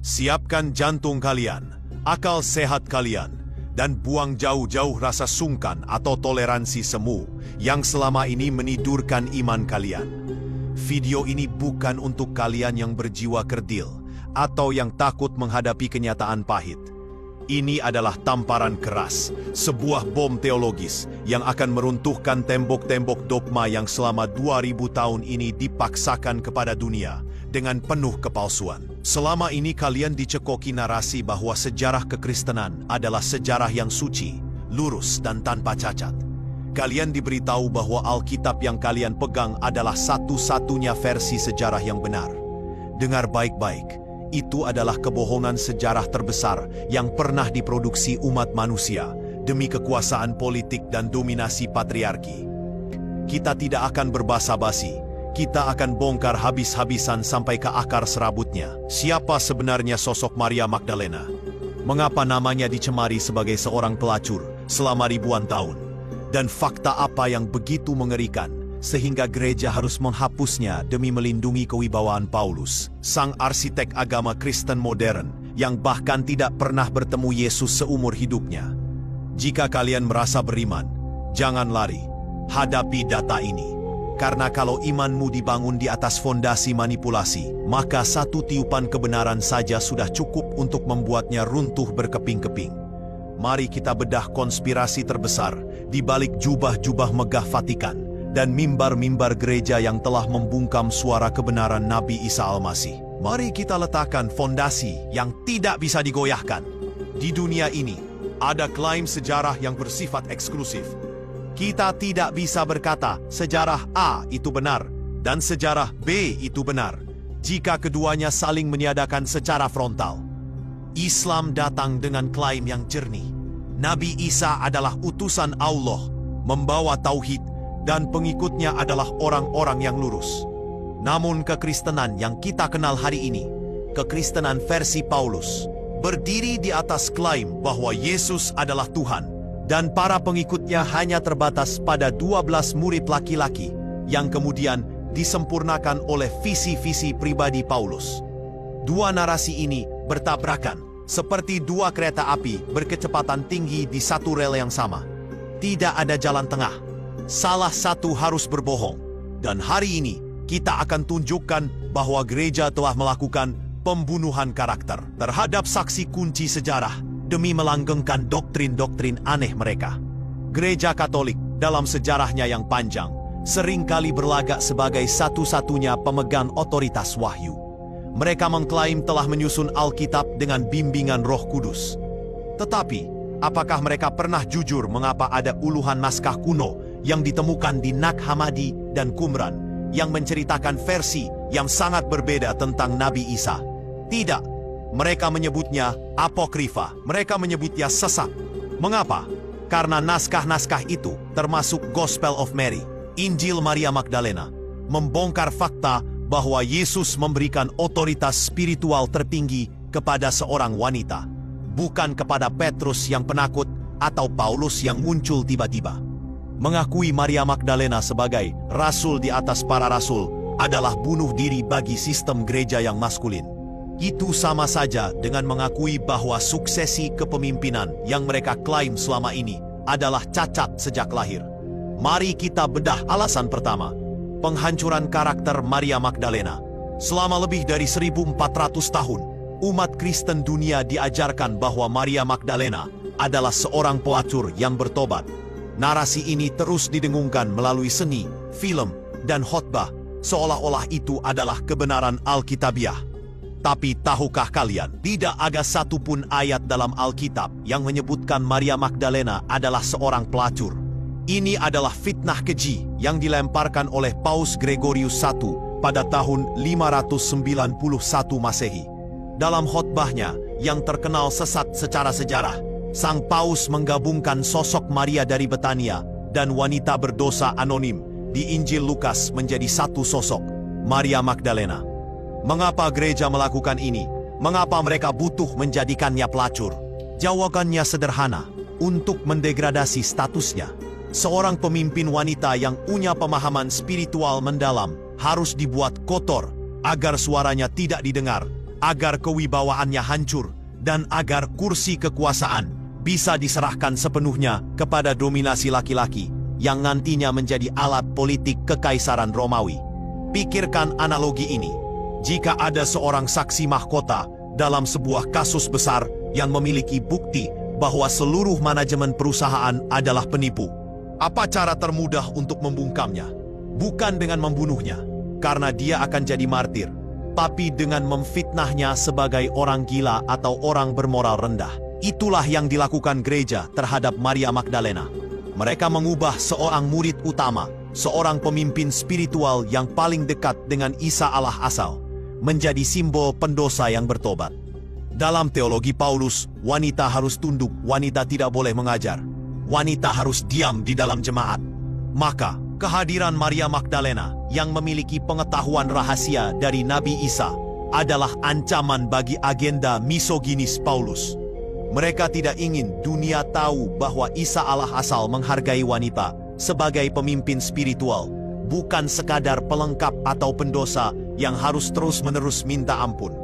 Siapkan jantung kalian, akal sehat kalian, dan buang jauh-jauh rasa sungkan atau toleransi semu yang selama ini menidurkan iman kalian. Video ini bukan untuk kalian yang berjiwa kerdil atau yang takut menghadapi kenyataan pahit. Ini adalah tamparan keras, sebuah bom teologis yang akan meruntuhkan tembok-tembok dogma yang selama 2000 tahun ini dipaksakan kepada dunia dengan penuh kepalsuan. Selama ini kalian dicekoki narasi bahwa sejarah kekristenan adalah sejarah yang suci, lurus, dan tanpa cacat. Kalian diberitahu bahwa Alkitab yang kalian pegang adalah satu-satunya versi sejarah yang benar. Dengar baik-baik, itu adalah kebohongan sejarah terbesar yang pernah diproduksi umat manusia demi kekuasaan politik dan dominasi patriarki. Kita tidak akan berbasa-basi. Kita akan bongkar habis-habisan sampai ke akar serabutnya. Siapa sebenarnya sosok Maria Magdalena? Mengapa namanya dicemari sebagai seorang pelacur selama ribuan tahun? Dan fakta apa yang begitu mengerikan sehingga gereja harus menghapusnya demi melindungi kewibawaan Paulus, sang arsitek agama Kristen modern yang bahkan tidak pernah bertemu Yesus seumur hidupnya? Jika kalian merasa beriman, jangan lari. Hadapi data ini. Karena kalau imanmu dibangun di atas fondasi manipulasi, maka satu tiupan kebenaran saja sudah cukup untuk membuatnya runtuh berkeping-keping. Mari kita bedah konspirasi terbesar di balik jubah-jubah megah Vatikan dan mimbar-mimbar gereja yang telah membungkam suara kebenaran Nabi Isa Al-Masih. Mari kita letakkan fondasi yang tidak bisa digoyahkan. Di dunia ini, ada klaim sejarah yang bersifat eksklusif. Kita tidak bisa berkata sejarah A itu benar dan sejarah B itu benar jika keduanya saling meniadakan secara frontal. Islam datang dengan klaim yang jernih. Nabi Isa adalah utusan Allah, membawa tauhid, dan pengikutnya adalah orang-orang yang lurus. Namun kekristenan yang kita kenal hari ini, kekristenan versi Paulus, berdiri di atas klaim bahwa Yesus adalah Tuhan, dan para pengikutnya hanya terbatas pada 12 murid laki-laki yang kemudian disempurnakan oleh visi-visi pribadi Paulus. Dua narasi ini bertabrakan seperti dua kereta api berkecepatan tinggi di satu rel yang sama. Tidak ada jalan tengah. Salah satu harus berbohong. Dan hari ini kita akan tunjukkan bahwa gereja telah melakukan pembunuhan karakter terhadap saksi kunci sejarah demi melanggengkan doktrin-doktrin aneh mereka. Gereja Katolik dalam sejarahnya yang panjang seringkali berlagak sebagai satu-satunya pemegang otoritas wahyu. Mereka mengklaim telah menyusun Alkitab dengan bimbingan Roh Kudus. Tetapi, apakah mereka pernah jujur mengapa ada puluhan naskah kuno yang ditemukan di Nag Hammadi dan Qumran yang menceritakan versi yang sangat berbeda tentang Nabi Isa? Tidak. Mereka menyebutnya apokrifa. Mereka menyebutnya sesat. Mengapa? Karena naskah-naskah itu, termasuk Gospel of Mary, Injil Maria Magdalena, membongkar fakta bahwa Yesus memberikan otoritas spiritual tertinggi kepada seorang wanita, bukan kepada Petrus yang penakut atau Paulus yang muncul tiba-tiba. Mengakui Maria Magdalena sebagai rasul di atas para rasul adalah bunuh diri bagi sistem gereja yang maskulin. Itu sama saja dengan mengakui bahwa suksesi kepemimpinan yang mereka klaim selama ini adalah cacat sejak lahir. Mari kita bedah alasan pertama, penghancuran karakter Maria Magdalena. Selama lebih dari 1400 tahun, umat Kristen dunia diajarkan bahwa Maria Magdalena adalah seorang pelacur yang bertobat. Narasi ini terus didengungkan melalui seni, film, dan khotbah, seolah-olah itu adalah kebenaran Alkitabiah. Tapi tahukah kalian, tidak ada satupun ayat dalam Alkitab yang menyebutkan Maria Magdalena adalah seorang pelacur. Ini adalah fitnah keji yang dilemparkan oleh Paus Gregorius I pada tahun 591 Masehi. Dalam khotbahnya yang terkenal sesat secara sejarah, Sang Paus menggabungkan sosok Maria dari Betania dan wanita berdosa anonim di Injil Lukas menjadi satu sosok, Maria Magdalena. Mengapa gereja melakukan ini? Mengapa mereka butuh menjadikannya pelacur? Jawabannya sederhana, untuk mendegradasi statusnya. Seorang pemimpin wanita yang punya pemahaman spiritual mendalam harus dibuat kotor agar suaranya tidak didengar, agar kewibawaannya hancur, dan agar kursi kekuasaan bisa diserahkan sepenuhnya kepada dominasi laki-laki yang nantinya menjadi alat politik kekaisaran Romawi. Pikirkan analogi ini. Jika ada seorang saksi mahkota dalam sebuah kasus besar yang memiliki bukti bahwa seluruh manajemen perusahaan adalah penipu, apa cara termudah untuk membungkamnya? Bukan dengan membunuhnya, karena dia akan jadi martir, tapi dengan memfitnahnya sebagai orang gila atau orang bermoral rendah. Itulah yang dilakukan gereja terhadap Maria Magdalena. Mereka mengubah seorang murid utama, seorang pemimpin spiritual yang paling dekat dengan Isa Allah asal, menjadi simbol pendosa yang bertobat. Dalam teologi Paulus, wanita harus tunduk, wanita tidak boleh mengajar. Wanita harus diam di dalam jemaat. Maka, kehadiran Maria Magdalena yang memiliki pengetahuan rahasia dari Nabi Isa adalah ancaman bagi agenda misoginis Paulus. Mereka tidak ingin dunia tahu bahwa Isa Allah asal menghargai wanita sebagai pemimpin spiritual, bukan sekadar pelengkap atau pendosa yang harus terus-menerus minta ampun.